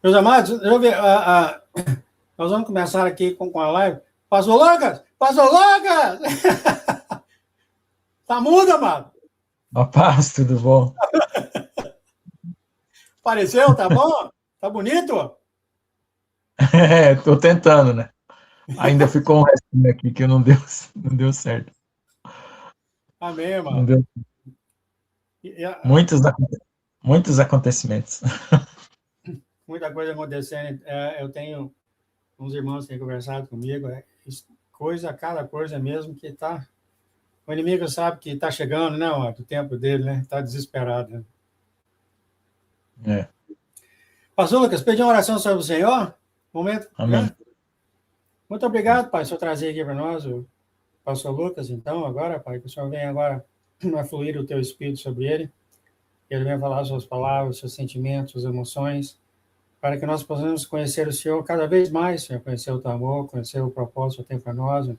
Meus amados, eu vi, nós vamos começar aqui com a live. Pastor Lucas! Pastor Lucas! Tá mudo, amado? Ó, paz, tudo bom? Apareceu, tá bom? Tá bonito? Tô tentando, né? Ainda ficou um restinho aqui que não deu certo. Amém, Não amado. deu E, muitos, muitos acontecimentos. muita coisa acontecendo. Eu tenho uns irmãos que têm conversado comigo. Cada coisa mesmo que tá. O inimigo sabe que tá chegando, né, amado? O tempo dele, né? Tá desesperado. Né? É, Pastor Lucas, pedi uma oração sobre o Senhor. Momento, né? amém. Muito obrigado, Pai, por senhor trazer aqui para nós o pastor Lucas, então, agora, Pai, que o Senhor venha agora a fluir o teu Espírito sobre ele, que ele venha falar suas palavras, seus sentimentos, suas emoções, para que nós possamos conhecer o Senhor cada vez mais, Senhor, conhecer o teu amor, conhecer o propósito que tem para nós,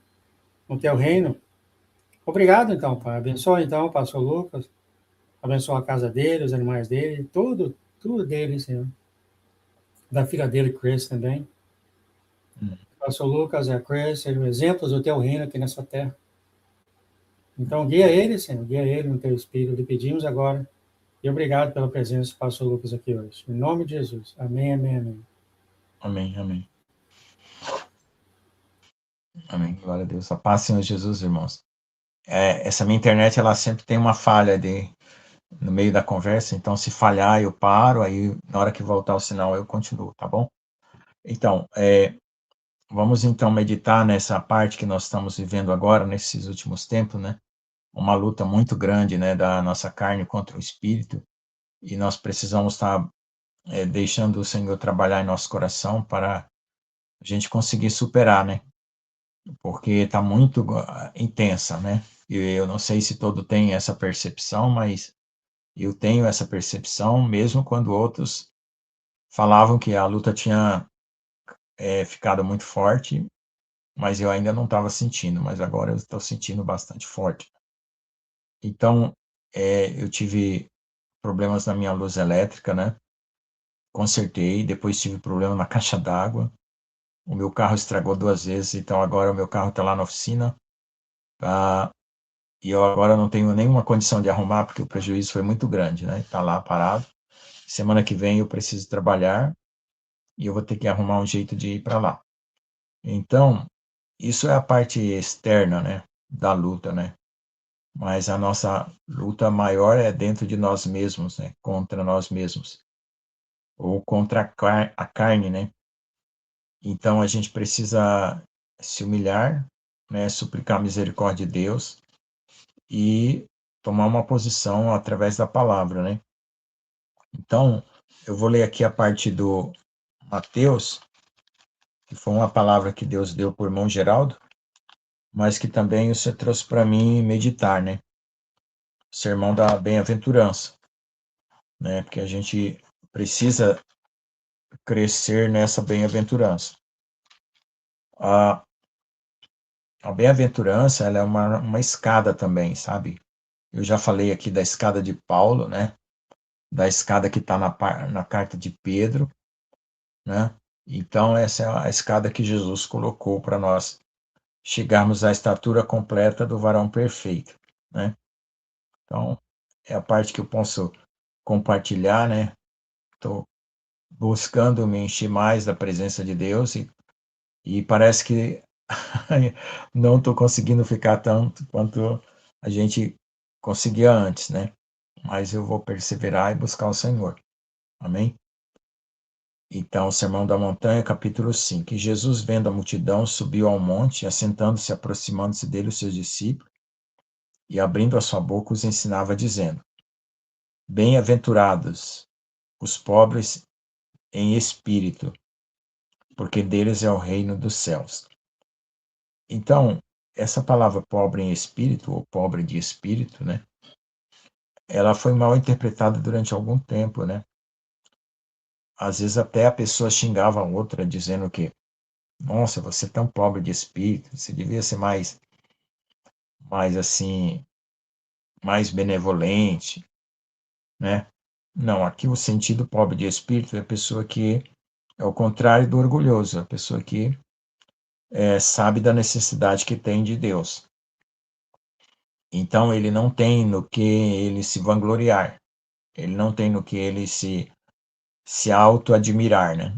no teu reino. Obrigado, então, Pai. Abençoa, então, o pastor Lucas, abençoa a casa dele, os animais dele, tudo dele, Senhor. Da filha dele, Chris, também. Pastor Lucas e a Chris, sejam exemplos do teu reino aqui nessa terra. Então, guia ele, Senhor, guia ele no teu Espírito. Lhe pedimos agora. E obrigado pela presença do pastor Lucas aqui hoje. Em nome de Jesus. Amém, amém, amém. Amém, amém. Amém. Glória a Deus. A paz, Senhor Jesus, irmãos. Essa minha internet, ela sempre tem uma falha no meio da conversa, então se falhar eu paro, aí na hora que voltar o sinal eu continuo, tá bom? Então, vamos então meditar nessa parte que nós estamos vivendo agora, nesses últimos tempos, né? Uma luta muito grande, né, da nossa carne contra o espírito, e nós precisamos estar deixando o Senhor trabalhar em nosso coração para a gente conseguir superar, né? Porque está muito intensa, né? E eu não sei se todo tem essa percepção, mas eu tenho essa percepção, mesmo quando outros falavam que a luta tinha ficado muito forte, mas eu ainda não estava sentindo, mas agora eu estou sentindo bastante forte. Então, eu tive problemas na minha luz elétrica, né? Consertei, depois tive problema na caixa d'água. O meu carro estragou 2 vezes, então agora o meu carro está lá na oficina. Tá? E eu agora não tenho nenhuma condição de arrumar, porque o prejuízo foi muito grande, né? Está lá parado. Semana que vem eu preciso trabalhar e eu vou ter que arrumar um jeito de ir para lá. Então, isso é a parte externa, né? Da luta, né? Mas a nossa luta maior é dentro de nós mesmos, né? Contra nós mesmos. Ou contra a carne, né? Então a gente precisa se humilhar, né, suplicar a misericórdia de Deus e tomar uma posição através da palavra, né? Então, eu vou ler aqui a parte do Mateus, que foi uma palavra que Deus deu por irmão Geraldo, mas que também o Senhor trouxe para mim meditar, né? O sermão da bem-aventurança, né? Porque a gente precisa crescer nessa bem-aventurança. A, a bem-aventurança, ela é uma escada também, sabe? Eu já falei aqui da escada de Paulo, né? Da escada que está na carta de Pedro, né? Então, essa é a escada que Jesus colocou para nós chegarmos à estatura completa do varão perfeito, né? Então, é a parte que eu posso compartilhar, né? Estou buscando me encher mais da presença de Deus e parece que não estou conseguindo ficar tanto quanto a gente conseguia antes, né? Mas eu vou perseverar e buscar o Senhor. Amém? Então, o Sermão da Montanha, capítulo 5. E Jesus, vendo a multidão, subiu ao monte, e assentando-se, aproximando-se dele os seus discípulos, e abrindo a sua boca, os ensinava, dizendo: Bem-aventurados os pobres em espírito, porque deles é o reino dos céus. Então, essa palavra pobre em espírito, ou pobre de espírito, né? Ela foi mal interpretada durante algum tempo, né? Às vezes até a pessoa xingava a outra, dizendo que, nossa, você é tão pobre de espírito, você devia ser mais assim, mais benevolente, né? Não, aqui o sentido pobre de espírito é a pessoa que É o contrário do orgulhoso, a pessoa que sabe da necessidade que tem de Deus. Então, ele não tem no que ele se vangloriar, ele não tem no que ele se auto-admirar, né?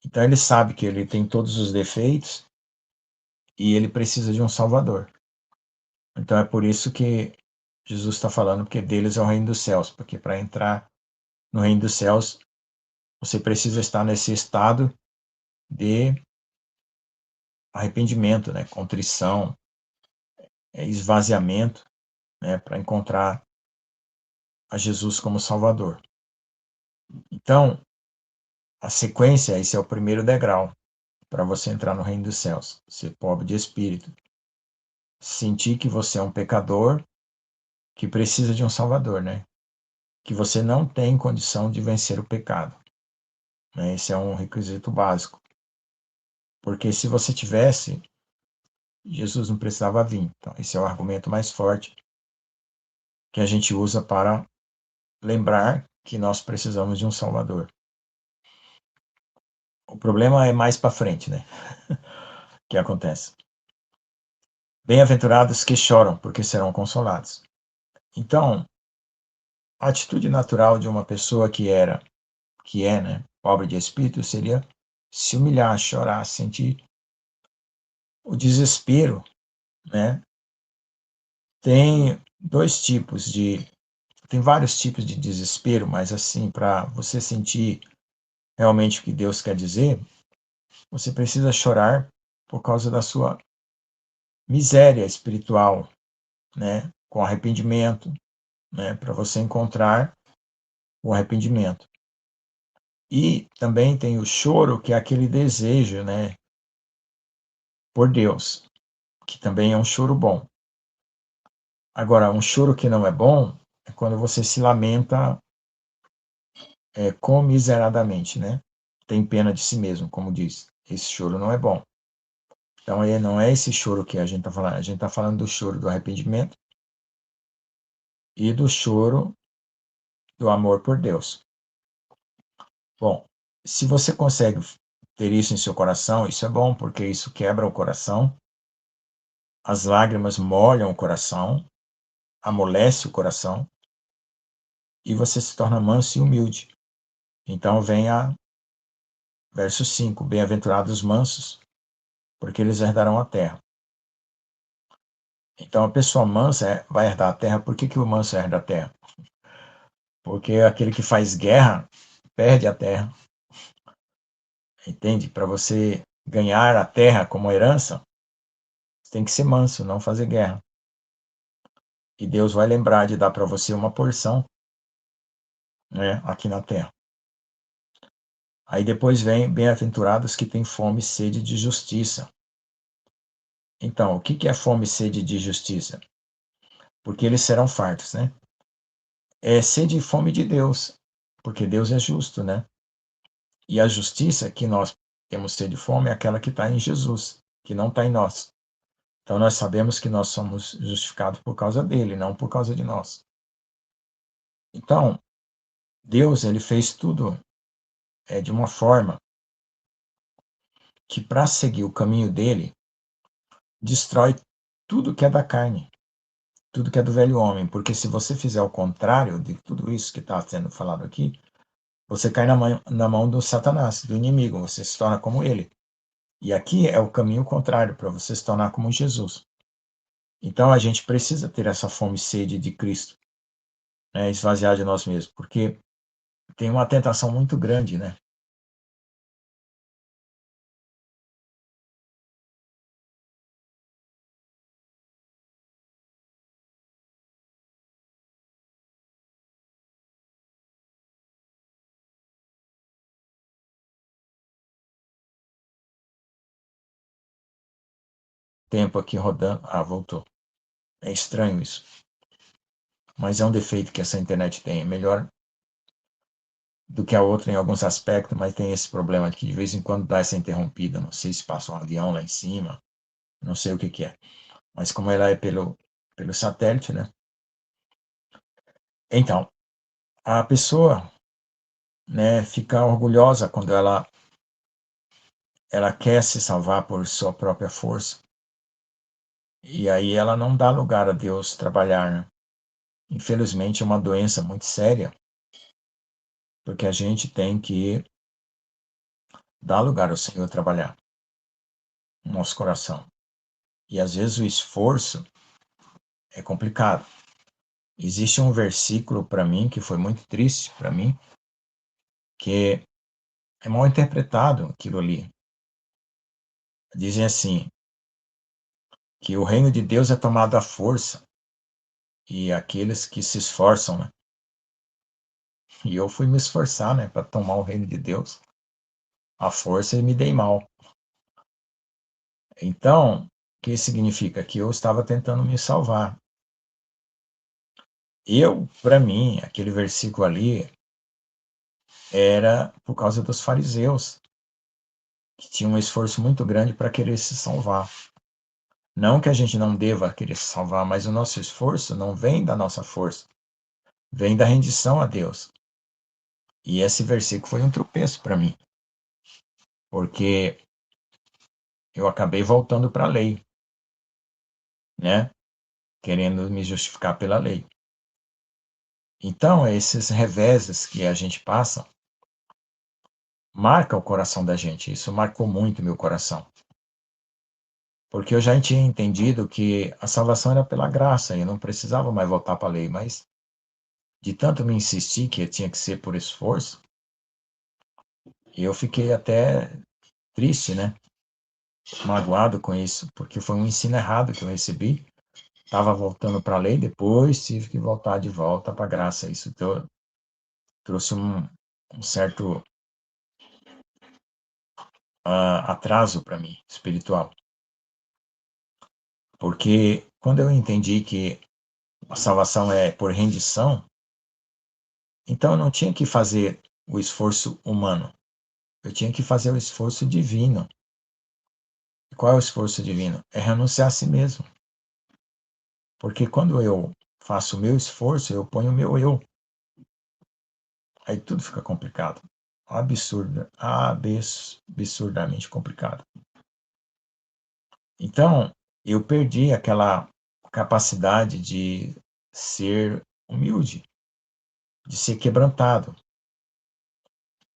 Então, ele sabe que ele tem todos os defeitos e ele precisa de um Salvador. Então, é por isso que Jesus está falando que deles é o reino dos céus, porque para entrar no reino dos céus, você precisa estar nesse estado de arrependimento, né? Contrição, esvaziamento, né? Para encontrar a Jesus como Salvador. Então, a sequência, esse é o primeiro degrau para você entrar no reino dos céus, ser pobre de espírito. Sentir que você é um pecador que precisa de um Salvador, né? Que você não tem condição de vencer o pecado. Né? Esse é um requisito básico. Porque se você tivesse, Jesus não precisava vir. Então, esse é o argumento mais forte que a gente usa para lembrar que nós precisamos de um Salvador. O problema é mais para frente, né? Que acontece. Bem-aventurados que choram, porque serão consolados. Então, a atitude natural de uma pessoa que é, né, pobre de espírito, seria se humilhar, chorar, sentir o desespero, né? Tem tem vários tipos de desespero, mas assim, para você sentir realmente o que Deus quer dizer, você precisa chorar por causa da sua miséria espiritual, né? Com arrependimento, né? Para você encontrar o arrependimento. E também tem o choro, que é aquele desejo, né? Por Deus, que também é um choro bom. Agora, um choro que não é bom é quando você se lamenta comiseradamente, né? Tem pena de si mesmo, como diz. Esse choro não é bom. Então, não é esse choro que a gente está falando. A gente está falando do choro do arrependimento e do choro do amor por Deus. Bom, se você consegue ter isso em seu coração, isso é bom, porque isso quebra o coração. As lágrimas molham o coração, amolece o coração, e você se torna manso e humilde. Então vem verso 5, bem-aventurados os mansos, porque eles herdarão a terra. Então a pessoa mansa vai herdar a terra. Por que o manso herda a terra? Porque aquele que faz guerra perde a terra. Entende? Para você ganhar a terra como herança, você tem que ser manso, não fazer guerra. E Deus vai lembrar de dar para você uma porção, né, aqui na terra. Aí depois vem bem-aventurados que têm fome e sede de justiça. Então, o que é fome e sede de justiça? Porque eles serão fartos, né? É sede e fome de Deus, porque Deus é justo, né? E a justiça que nós temos sede e fome é aquela que está em Jesus, que não está em nós. Então nós sabemos que nós somos justificados por causa dele, não por causa de nós. Então, Deus, ele fez tudo de uma forma que, para seguir o caminho dele, destrói tudo que é da carne, tudo que é do velho homem, porque se você fizer o contrário de tudo isso que está sendo falado aqui, você cai na mão do Satanás, do inimigo, você se torna como ele. E aqui é o caminho contrário, para você se tornar como Jesus. Então a gente precisa ter essa fome e sede de Cristo, né, esvaziar de nós mesmos, porque tem uma tentação muito grande, né? Tempo aqui rodando. Ah, voltou. É estranho isso. Mas é um defeito que essa internet tem. É melhor do que a outra em alguns aspectos, mas tem esse problema aqui. De vez em quando dá essa interrompida. Não sei se passa um avião lá em cima. Não sei o que é. Mas como ela é pelo satélite, né? Então, a pessoa né, fica orgulhosa quando ela quer se salvar por sua própria força. E aí ela não dá lugar a Deus trabalhar, né? Infelizmente é uma doença muito séria, porque a gente tem que dar lugar ao Senhor trabalhar no nosso coração. E às vezes o esforço é complicado. Existe um versículo para mim que foi muito triste para mim, que é mal interpretado aquilo ali. Dizem assim, que o reino de Deus é tomado à força e aqueles que se esforçam, né? E eu fui me esforçar, né, para tomar o reino de Deus à força e me dei mal. Então, o que significa? Que eu estava tentando me salvar. Para mim, aquele versículo ali era por causa dos fariseus, que tinham um esforço muito grande para querer se salvar. Não que a gente não deva querer se salvar, mas o nosso esforço não vem da nossa força, vem da rendição a Deus. E esse versículo foi um tropeço para mim, porque eu acabei voltando para a lei, né? Querendo me justificar pela lei. Então, esses reveses que a gente passa, marca o coração da gente. Isso marcou muito meu coração. Porque eu já tinha entendido que a salvação era pela graça e eu não precisava mais voltar para a lei, mas de tanto me insistir que tinha que ser por esforço, eu fiquei até triste, né? Magoado com isso, porque foi um ensino errado que eu recebi. Estava voltando para a lei, depois tive que voltar de volta para a graça. Isso trouxe um certo atraso para mim, espiritual. Porque quando eu entendi que a salvação é por rendição, então eu não tinha que fazer o esforço humano, eu tinha que fazer o esforço divino. E qual é o esforço divino? É renunciar a si mesmo. Porque quando eu faço o meu esforço, eu ponho o meu eu. Aí tudo fica complicado. Absurdamente complicado. Então, eu perdi aquela capacidade de ser humilde, de ser quebrantado.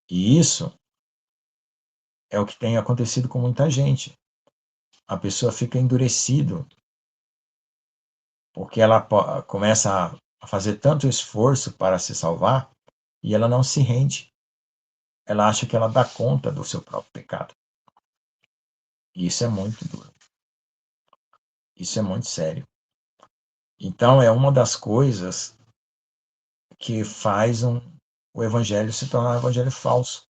E isso é o que tem acontecido com muita gente. A pessoa fica endurecido porque ela começa a fazer tanto esforço para se salvar e ela não se rende. Ela acha que ela dá conta do seu próprio pecado. E isso é muito duro. Isso é muito sério. Então, é uma das coisas que faz o evangelho se tornar um evangelho falso.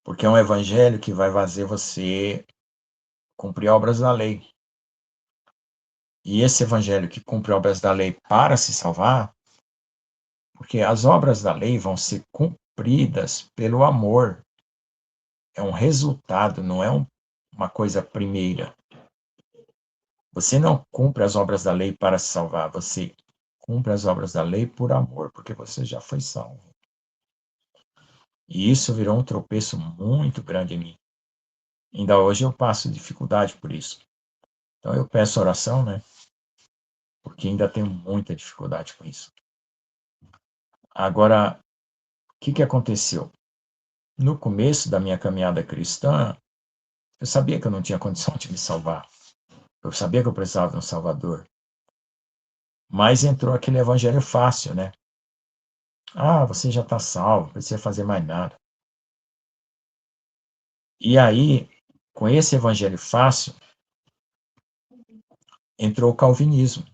Porque é um evangelho que vai fazer você cumprir obras da lei. E esse evangelho que cumpre obras da lei para se salvar, porque as obras da lei vão ser cumpridas pelo amor. É um resultado, não é uma coisa primeira. Você não cumpre as obras da lei para se salvar, você cumpre as obras da lei por amor, porque você já foi salvo. E isso virou um tropeço muito grande em mim. Ainda hoje eu passo dificuldade por isso. Então eu peço oração, né? Porque ainda tenho muita dificuldade com isso. Agora, o que aconteceu? No começo da minha caminhada cristã, eu sabia que eu não tinha condição de me salvar. Eu sabia que eu precisava de um Salvador. Mas entrou aquele evangelho fácil, né? Ah, você já está salvo, não precisa fazer mais nada. E aí, com esse evangelho fácil, entrou o calvinismo.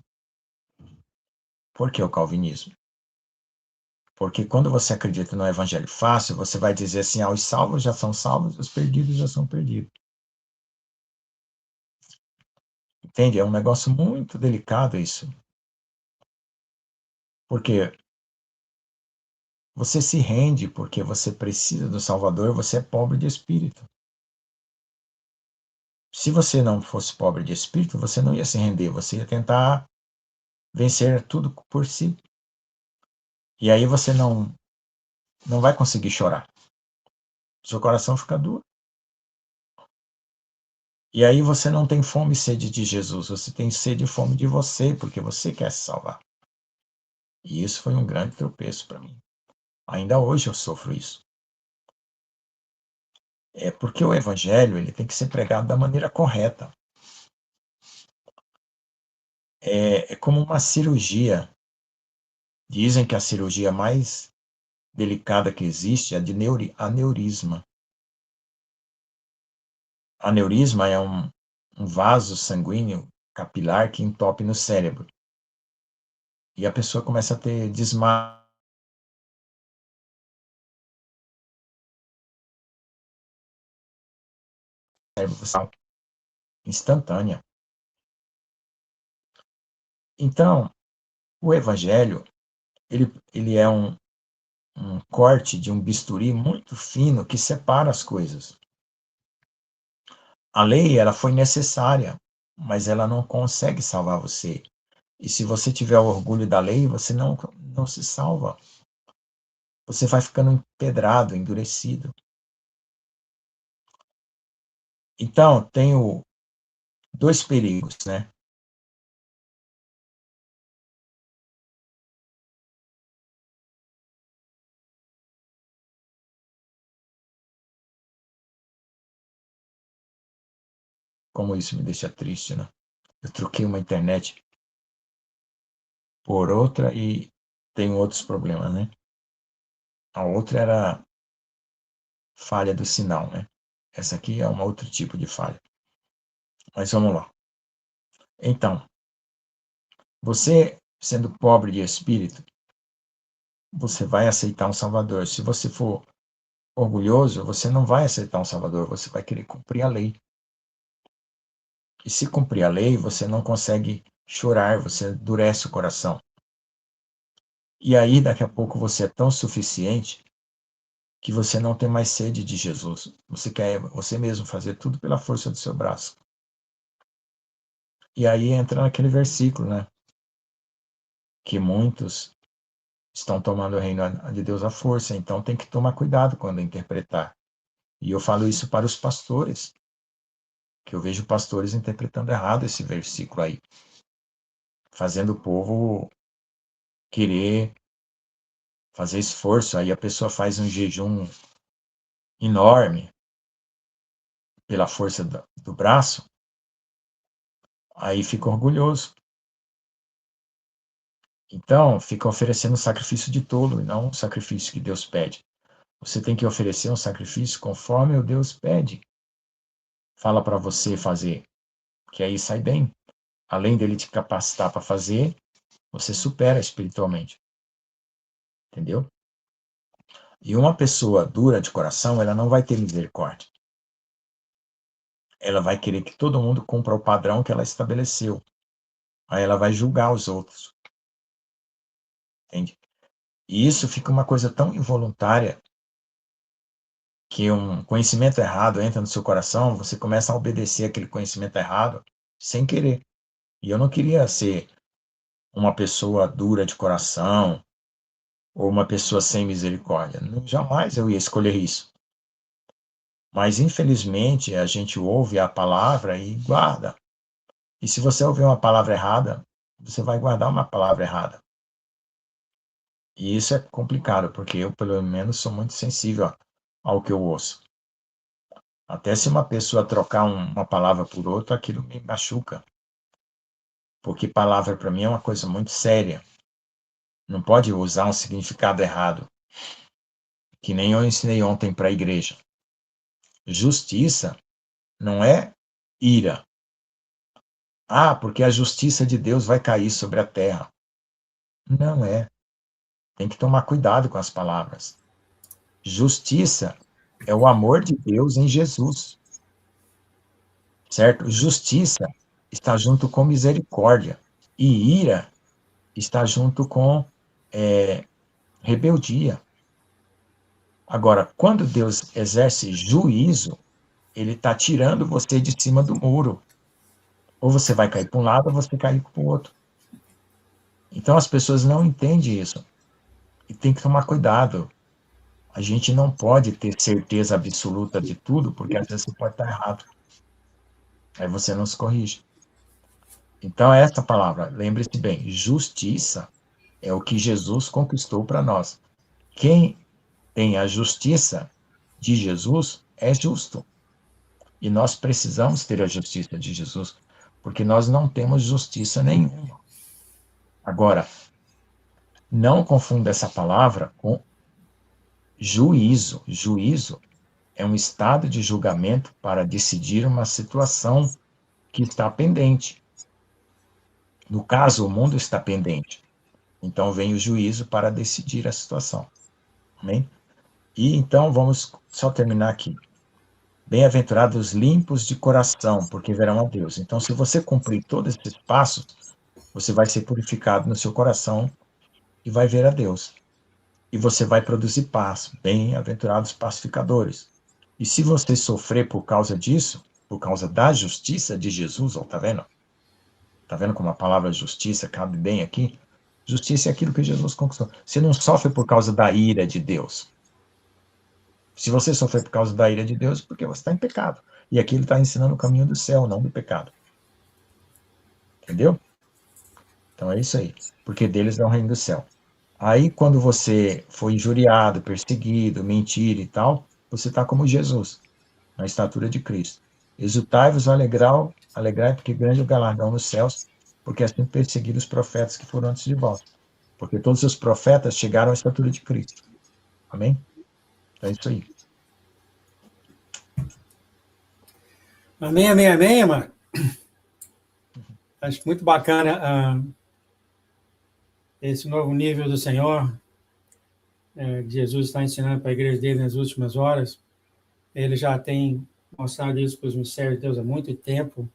Por que o calvinismo? Porque quando você acredita no evangelho fácil, você vai dizer assim, os salvos já são salvos, os perdidos já são perdidos. Entende? É um negócio muito delicado isso. Porque você se rende porque você precisa do Salvador, você é pobre de espírito. Se você não fosse pobre de espírito, você não ia se render, você ia tentar vencer tudo por si. E aí você não não vai conseguir chorar. Seu coração fica duro. E aí você não tem fome e sede de Jesus, você tem sede e fome de você, porque você quer se salvar. E isso foi um grande tropeço para mim. Ainda hoje eu sofro isso. É porque o evangelho ele tem que ser pregado da maneira correta. É como uma cirurgia. Dizem que a cirurgia mais delicada que existe é a de aneurisma. Aneurisma é um vaso sanguíneo capilar que entope no cérebro. E a pessoa começa a ter desmaio instantânea. Então, o evangelho, ele é um corte de um bisturi muito fino que separa as coisas. A lei, ela foi necessária, mas ela não consegue salvar você. E se você tiver o orgulho da lei, você não se salva. Você vai ficando empedrado, endurecido. Então, tenho dois perigos, né? Como isso me deixa triste, né? Eu troquei uma internet por outra e tenho outros problemas, né? A outra era falha do sinal, né? Essa aqui é um outro tipo de falha. Mas vamos lá. Então, você, sendo pobre de espírito, você vai aceitar um Salvador. Se você for orgulhoso, você não vai aceitar um Salvador, você vai querer cumprir a lei. E se cumprir a lei, você não consegue chorar, você endurece o coração. E aí, daqui a pouco, você é tão suficiente que você não tem mais sede de Jesus. Você quer você mesmo fazer tudo pela força do seu braço. E aí entra naquele versículo, né? Que muitos estão tomando o reino de Deus à força, então tem que tomar cuidado quando interpretar. E eu falo isso para os pastores, que eu vejo pastores interpretando errado esse versículo aí, fazendo o povo querer fazer esforço, aí a pessoa faz um jejum enorme pela força do braço, aí fica orgulhoso. Então, fica oferecendo sacrifício de tolo e não um sacrifício que Deus pede. Você tem que oferecer um sacrifício conforme o Deus pede. Fala para você fazer, que aí sai bem. Além dele te capacitar para fazer, você supera espiritualmente. Entendeu? E uma pessoa dura de coração, ela não vai ter misericórdia. Ela vai querer que todo mundo cumpra o padrão que ela estabeleceu. Aí ela vai julgar os outros. Entende? E isso fica uma coisa tão involuntária que um conhecimento errado entra no seu coração, você começa a obedecer aquele conhecimento errado sem querer. E eu não queria ser uma pessoa dura de coração ou uma pessoa sem misericórdia. Jamais eu ia escolher isso. Mas, infelizmente, a gente ouve a palavra e guarda. E se você ouvir uma palavra errada, você vai guardar uma palavra errada. E isso é complicado, porque eu, pelo menos, sou muito sensível ao que eu ouço. Até se uma pessoa trocar uma palavra por outra, aquilo me machuca. Porque palavra para mim é uma coisa muito séria. Não pode usar um significado errado. Que nem eu ensinei ontem para a igreja. Justiça não é ira. Ah, porque a justiça de Deus vai cair sobre a terra. Não é. Tem que tomar cuidado com as palavras. Justiça é o amor de Deus em Jesus. Certo? Justiça está junto com misericórdia. E ira está junto com rebeldia. Agora, quando Deus exerce juízo, ele está tirando você de cima do muro. Ou você vai cair para um lado, ou você vai cair para o outro. Então, as pessoas não entendem isso. E tem que tomar cuidado. A gente não pode ter certeza absoluta de tudo, porque às vezes você pode estar errado. Aí você não se corrige. Então, essa palavra, lembre-se bem, justiça é o que Jesus conquistou para nós. Quem tem a justiça de Jesus é justo. E nós precisamos ter a justiça de Jesus, porque nós não temos justiça nenhuma. Agora, não confunda essa palavra com juízo. Juízo é um estado de julgamento para decidir uma situação que está pendente. No caso, o mundo está pendente. Então vem o juízo para decidir a situação. Amém? E então vamos só terminar aqui. Bem-aventurados limpos de coração, porque verão a Deus. Então, se você cumprir todos esses passos, você vai ser purificado no seu coração e vai ver a Deus. E você vai produzir paz. Bem-aventurados pacificadores. E se você sofrer por causa disso, por causa da justiça de Jesus, ó, tá vendo? Tá vendo como a palavra justiça cabe bem aqui? Justiça é aquilo que Jesus conquistou. Você não sofre por causa da ira de Deus. Se você sofrer por causa da ira de Deus, é porque você está em pecado. E aqui ele está ensinando o caminho do céu, não do pecado. Entendeu? Então é isso aí. Porque deles é o reino do céu. Aí, quando você for injuriado, perseguido, mentir e tal, você está como Jesus, na estatura de Cristo. Exultai-vos, alegrai, porque grande é o galardão nos céus, porque assim perseguiram os profetas que foram antes de vós. Porque todos os profetas chegaram à estatura de Cristo. Amém? Então é isso aí. Amém, amém, amém, mano. Acho muito bacana esse novo nível do Senhor, que Jesus está ensinando para a igreja dele nas últimas horas. Ele já tem mostrado isso para os mistérios de Deus há muito tempo,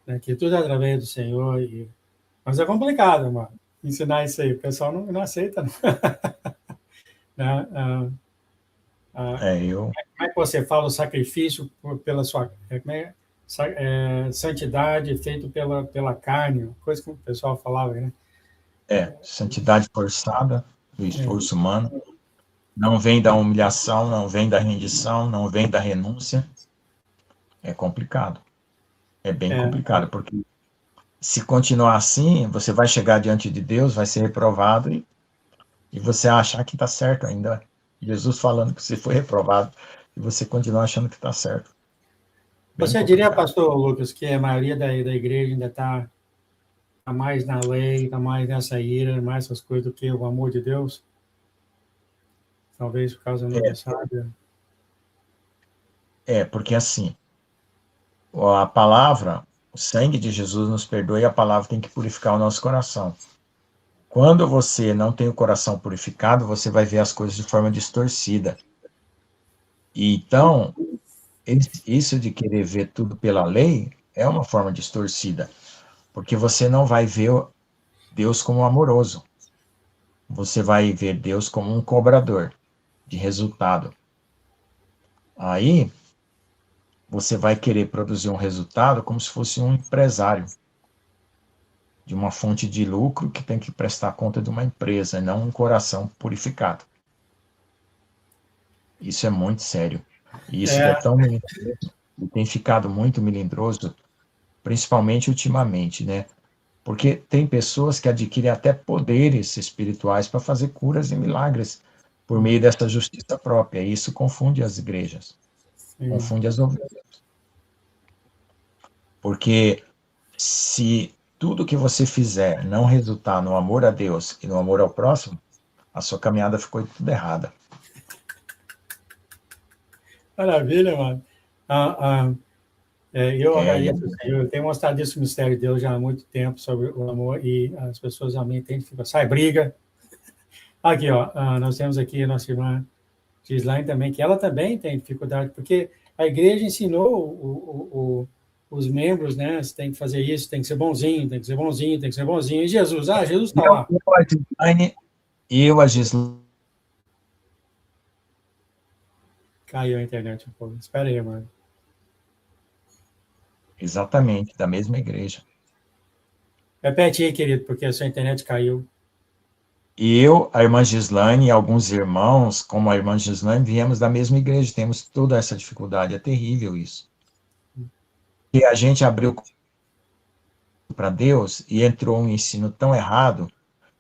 né, que tudo é através do Senhor. Mas é complicado, mano, ensinar isso aí. O pessoal não aceita, não. Né? Eu Como é que você fala o sacrifício pela sua santidade feito pela carne, coisa que o pessoal falava, né? santidade forçada do É, esforço humano, não vem da humilhação, não vem da rendição, não vem da renúncia. É complicado. É bem é, complicado, porque se continuar assim, você vai chegar diante de Deus, vai ser reprovado e você achar que está certo ainda. Jesus falando que você foi reprovado e você continua achando que está certo. Bem você diria, complicado. pastor Lucas, que a maioria da igreja ainda está mais na lei, está mais nessa ira, mais essas coisas do que o amor de Deus? Talvez por causa não É, ter sábia. porque assim, a palavra, o sangue de Jesus nos perdoa e a palavra tem que purificar o nosso coração. Quando você não tem o coração purificado, você vai ver as coisas de forma distorcida. E então, isso de querer ver tudo pela lei é uma forma distorcida, porque você não vai ver Deus como amoroso. Você vai ver Deus como um cobrador de resultado. Aí, você vai querer produzir um resultado como se fosse um empresário de uma fonte de lucro que tem que prestar conta de uma empresa, e não um coração purificado. Isso é muito sério. E isso que é É, tão melindroso, e tem ficado muito melindroso, principalmente ultimamente, né? Porque tem pessoas que adquirem até poderes espirituais para fazer curas e milagres por meio dessa justiça própria. E isso confunde as igrejas, sim. confunde as ovelhas. Porque se tudo que você fizer não resultar no amor a Deus e no amor ao próximo, a sua caminhada ficou tudo errada. Maravilha, mano. Eu E agradeço, Senhor. Eu tenho mostrado isso no mistério de Deus já há muito tempo sobre o amor e as pessoas realmente ficam, sai briga. Aqui, ó, nós temos aqui a nossa irmã Gislaine também, que ela também tem dificuldade, porque a igreja ensinou os membros, né? Você tem que fazer isso, tem que ser bonzinho, tem que ser bonzinho, tem que ser bonzinho. E Jesus, Jesus está lá. eu, a Gislaine, Caiu a internet um pouco. Espera aí, mano. exatamente, da mesma igreja. Repete aí, querido, porque a sua internet caiu. E eu, a irmã Gislaine e alguns irmãos, como a irmã Gislaine, viemos da mesma igreja, temos toda essa dificuldade, é terrível isso. E a gente abriu para Deus e entrou um ensino tão errado,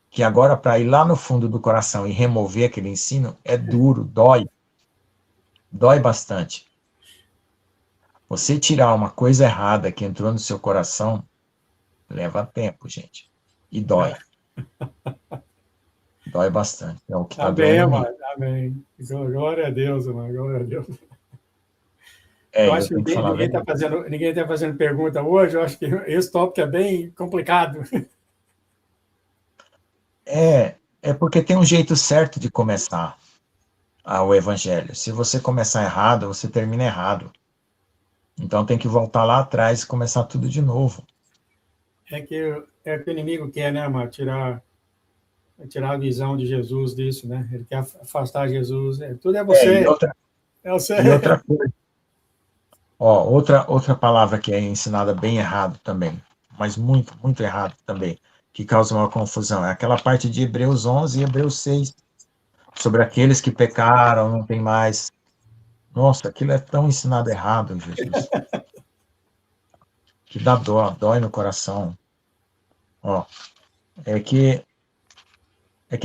que agora para ir lá no fundo do coração e remover aquele ensino é duro, dói bastante. Você tirar uma coisa errada que entrou no seu coração, leva tempo, gente. E dói. Dói bastante. É o que está Amém, doendo em mim. amado. Amém. Glória a Deus, amado. Glória a Deus. Eu Eu acho tenho que que falar a verdade. ninguém tá fazendo pergunta hoje. Eu acho que esse tópico é bem complicado. É porque tem um jeito certo de começar o evangelho. Se você começar errado, você termina errado. Então tem que voltar lá atrás e começar tudo de novo. É que o inimigo quer, né, amado? Tirar a visão de Jesus disso, né? Ele quer afastar Jesus. Tudo é É, e você. outra, É você. e outra coisa, ó, outra palavra que é ensinada bem errado também, mas muito, muito errado também, que causa uma confusão, é aquela parte de Hebreus 11 e Hebreus 6, sobre aqueles que pecaram, não tem mais. Nossa, aquilo é tão ensinado errado, Jesus, que dá dó, dói no coração. Ó, é que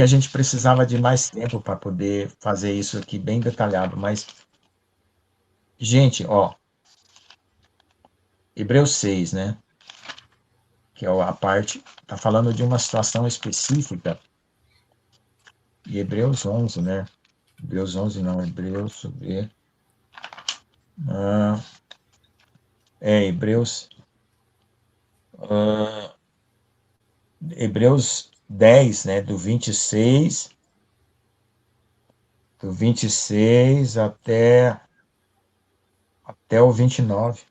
a gente precisava de mais tempo para poder fazer isso aqui bem detalhado, mas, gente, ó, Hebreus 6, né, que é a parte, tá falando de uma situação específica, e Hebreus 11, né, Hebreus 11 não, Hebreus, deixa eu ver, ah, Hebreus, ah, Hebreus 10, né, do 26 até o 29.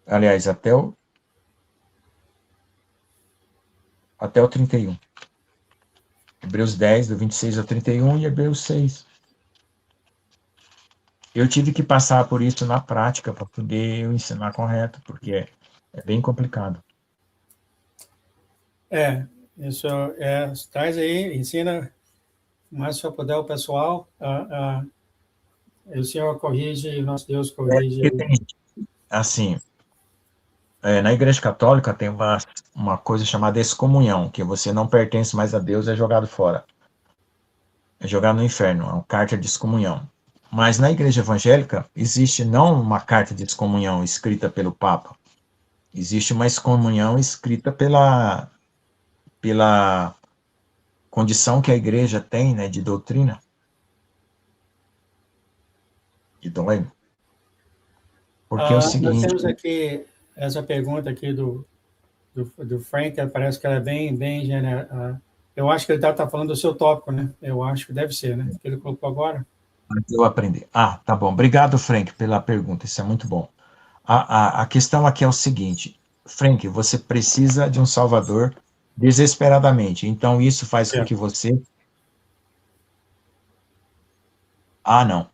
Aliás, até o 31. Hebreus 10, do 26 ao 31 e Hebreus 6. Eu tive que passar por isso na prática para poder eu ensinar correto, porque é bem complicado. Isso traz aí, ensina o mais que puder o pessoal. O Senhor corrige, nosso Deus corrige. Porque tem, assim, na Igreja Católica tem uma coisa chamada excomunhão, que você não pertence mais a Deus, é jogado fora. É jogado no inferno, é uma carta de excomunhão. Mas na Igreja Evangélica existe não uma carta de excomunhão escrita pelo Papa, existe uma excomunhão escrita pela condição que a Igreja tem, né, de doutrina. E dói. Porque é o Nós seguinte, temos aqui essa pergunta aqui do Frank, parece que ela é bem eu acho que ele está falando do seu tópico, né? Eu acho que deve ser, né? Que ele colocou agora. eu aprender. Tá bom. Obrigado, Frank, pela pergunta. Isso é muito bom. A questão aqui é o seguinte, Frank, você precisa de um Salvador desesperadamente. Então, isso faz com É. que você. Não.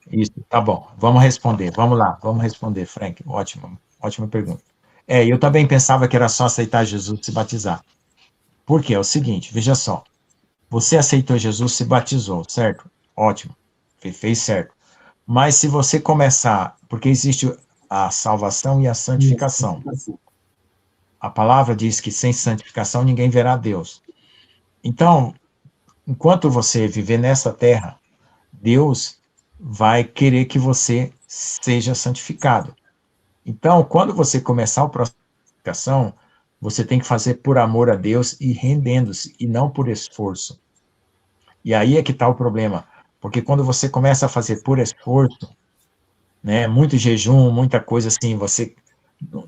Isso, tá bom. Vamos responder. Vamos lá, vamos responder, Frank. Ótimo, ótima pergunta. Eu também pensava que era só aceitar Jesus e se batizar. Por quê? É o seguinte, veja só. Você aceitou Jesus, se batizou, certo? Ótimo. Fez certo. Mas se você começar, porque existe a salvação e a santificação. A palavra diz que sem santificação ninguém verá Deus. Então, enquanto você viver nessa terra, Deus vai querer que você seja santificado. Então, quando você começar o processo de santificação, você tem que fazer por amor a Deus e rendendo-se, e não por esforço. E aí é que está o problema, porque quando você começa a fazer por esforço, né, muito jejum, muita coisa assim, você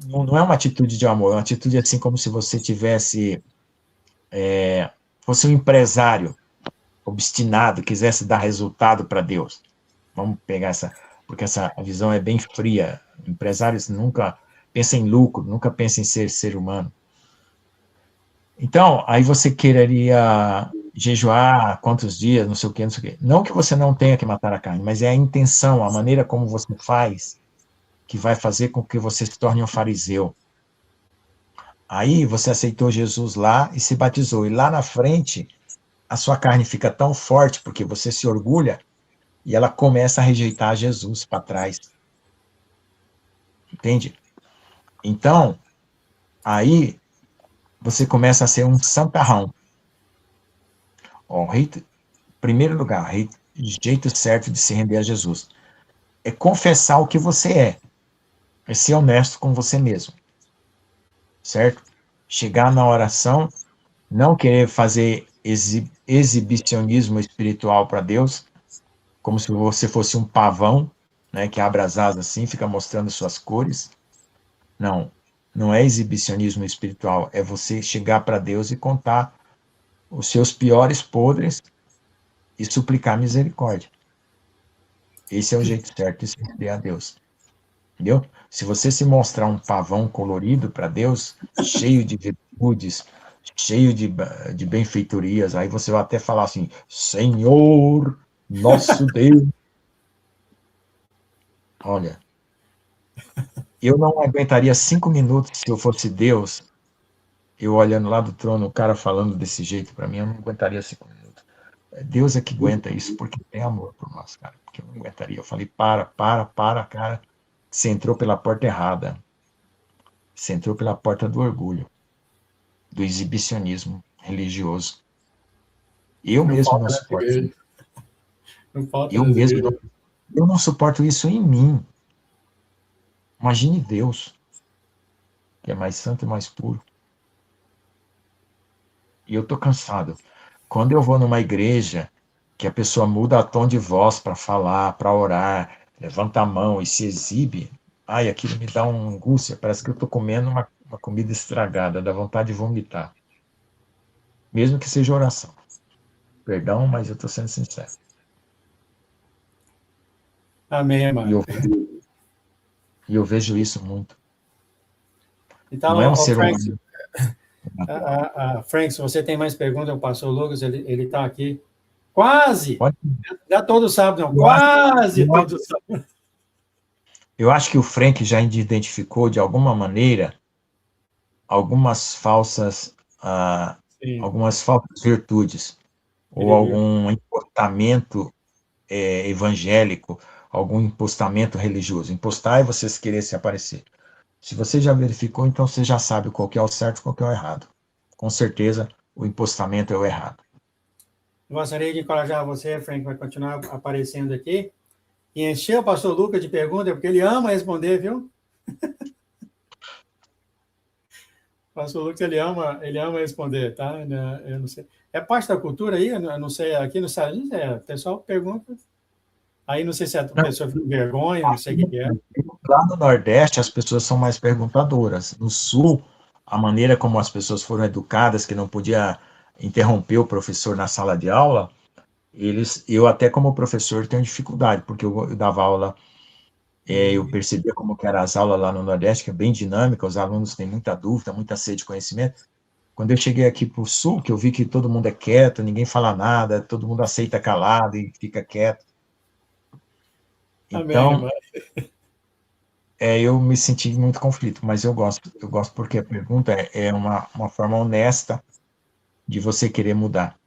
não é uma atitude de amor, é uma atitude assim como se você tivesse fosse um empresário obstinado, quisesse dar resultado para Deus. Vamos pegar porque essa visão é bem fria. Empresários nunca pensam em lucro, nunca pensam em ser humano. Então, aí você quereria jejuar quantos dias, não sei o quê, não sei o quê. Não que você não tenha que matar a carne, mas é a intenção, a maneira como você faz, que vai fazer com que você se torne um fariseu. Aí você aceitou Jesus lá e se batizou. E lá na frente, a sua carne fica tão forte porque você se orgulha e ela começa a rejeitar Jesus para trás. Entende? Então, aí você começa a ser um santarrão. Ó, primeiro lugar, jeito certo de se render a Jesus é confessar o que você é ser honesto com você mesmo, certo? Chegar na oração, não querer fazer exibicionismo espiritual para Deus, como se você fosse um pavão, né, que abre as asas assim, fica mostrando suas cores. Não, não é exibicionismo espiritual, é você chegar para Deus e contar os seus piores podres e suplicar misericórdia. Esse é o jeito certo de se render a Deus. Entendeu? Se você se mostrar um pavão colorido para Deus, cheio de virtudes, cheio de benfeitorias, aí você vai até falar assim: Senhor, nosso Deus. Olha, eu não aguentaria 5 minutos se eu fosse Deus, eu olhando lá do trono, o cara falando desse jeito para mim, eu não aguentaria 5 minutos. Deus é que aguenta isso porque tem amor por nós, cara. Porque eu não aguentaria. Eu falei: para, cara. Você entrou pela porta errada. Você entrou pela porta do orgulho, do exibicionismo religioso. Eu Não mesmo não falta nessa suporto igreja. isso. Não falta Eu nessa mesmo igreja. não, eu não suporto isso em mim. Imagine Deus, que é mais santo e mais puro. E eu tô cansado. Quando eu vou numa igreja que a pessoa muda o tom de voz para falar, para orar, levanta a mão e se exibe, ai, aquilo me dá uma angústia. Parece que eu tô comendo uma comida estragada, dá vontade de vomitar. Mesmo que seja oração. Perdão, mas eu tô sendo sincero. Amém, E eu, amado. e eu vejo isso muito. Então, Não é um ô ser Frank, humano. Frank, se você tem mais perguntas, o pastor Lucas, ele está aqui. Quase! Pode, Não é todo sábado, não. eu acho, Quase eu acho todo sábado. eu acho que o Frank já identificou, de alguma maneira, algumas falsas, ah, Sim, algumas falsas virtudes, ou ele viu. algum impostamento evangélico, algum impostamento religioso. Impostar é você querer se aparecer. Se você já verificou, então você já sabe qual que é o certo e qual que é o errado. Com certeza, o impostamento é o errado. Gostaria de encorajar você, Frank, vai continuar aparecendo aqui. E encher o pastor Lucas de perguntas, porque ele ama responder, viu? O pastor Lucas, ele ama responder, tá? Eu não sei. É parte da cultura aí? Eu não sei. Aqui nos Estados Unidos, o pessoal pergunta. Aí não sei se a Não, pessoa fica com vergonha, não sei aqui o que é. lá no Nordeste, as pessoas são mais perguntadoras. No Sul, a maneira como as pessoas foram educadas, que não podia interromper o professor na sala de aula, eu até como professor tenho dificuldade, porque eu dava aula, eu percebia como que eram as aulas lá no Nordeste, que é bem dinâmica, os alunos têm muita dúvida, muita sede de conhecimento. Quando eu cheguei aqui para o Sul, que eu vi que todo mundo é quieto, ninguém fala nada, todo mundo aceita calado e fica quieto. Amém, Então, irmão. eu me senti em muito conflito, mas eu gosto porque a pergunta é uma forma honesta de você querer mudar.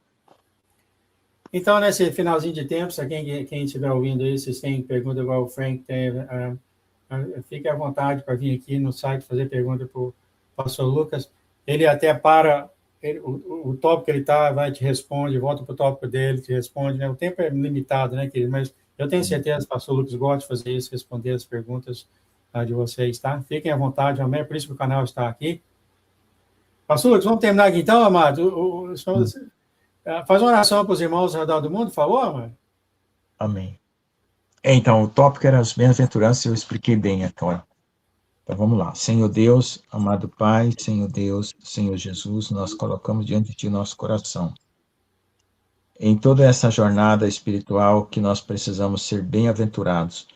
Então, nesse finalzinho de tempo, se quem estiver ouvindo aí, vocês têm pergunta igual o Frank teve, fique à vontade para vir aqui no site fazer pergunta para o pastor Lucas. Ele até o tópico que ele está, vai te responde, volta para o tópico dele, te responde. Né? O tempo é limitado, né, querido? Mas eu tenho certeza que o pastor Lucas gosta de fazer isso, responder as perguntas de vocês, tá? Fiquem à vontade, amém? Por isso que o canal está aqui. Pastor Lucas, vamos terminar aqui então, amado? Faz uma oração para os irmãos ao redor do mundo, por favor, mano. Amém. Então, o tópico era as bem-aventuranças, eu expliquei bem agora. Então, vamos lá. Senhor Deus, amado Pai, Senhor Deus, Senhor Jesus, nós colocamos diante de Ti nosso coração. Em toda essa jornada espiritual que nós precisamos ser bem-aventurados,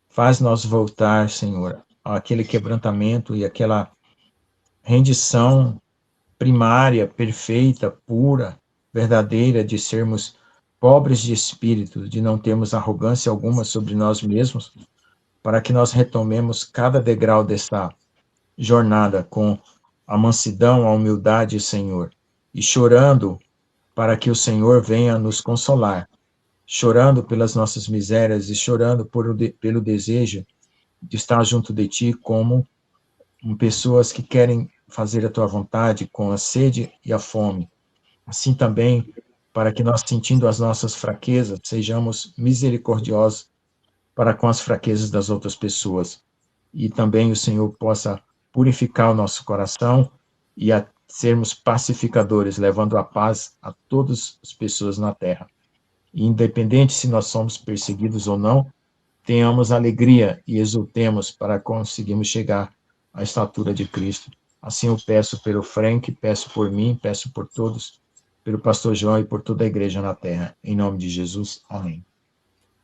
faz-nos voltar, Senhor, àquele quebrantamento e aquela rendição primária, perfeita, pura, verdadeira, de sermos pobres de espírito, de não termos arrogância alguma sobre nós mesmos, para que nós retomemos cada degrau dessa jornada com a mansidão, a humildade, Senhor, e chorando para que o Senhor venha nos consolar, chorando pelas nossas misérias e chorando pelo desejo de estar junto de Ti como pessoas que querem fazer a Tua vontade com a sede e a fome. Assim também, para que nós, sentindo as nossas fraquezas, sejamos misericordiosos para com as fraquezas das outras pessoas. E também o Senhor possa purificar o nosso coração e sermos pacificadores, levando a paz a todas as pessoas na terra. E independente se nós somos perseguidos ou não, tenhamos alegria e exultemos para conseguirmos chegar à estatura de Cristo. Assim eu peço pelo Frank, peço por mim, peço por todos, pelo pastor João e por toda a igreja na terra. Em nome de Jesus, amém.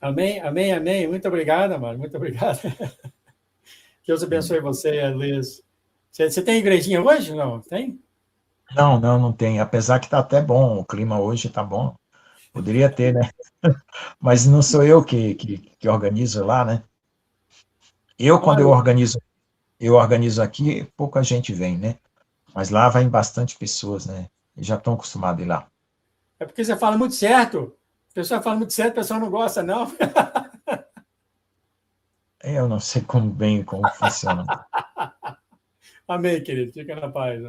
Amém, amém, amém. Muito obrigado, amado. Muito obrigado. Deus abençoe você, Luiz. Você tem igrejinha hoje? Não, tem? Não tem. Apesar que está até bom, o clima hoje está bom. Poderia ter, né? Mas não sou eu que organizo lá, né? Quando Olha, eu organizo aqui, pouca gente vem, né? Mas lá vai bastante pessoas, né? Eles já estão acostumados a ir lá. é porque você fala muito certo. A pessoa fala muito certo, o pessoal não gosta, não. Eu não sei como funciona. Amém, querido. Fica na paz.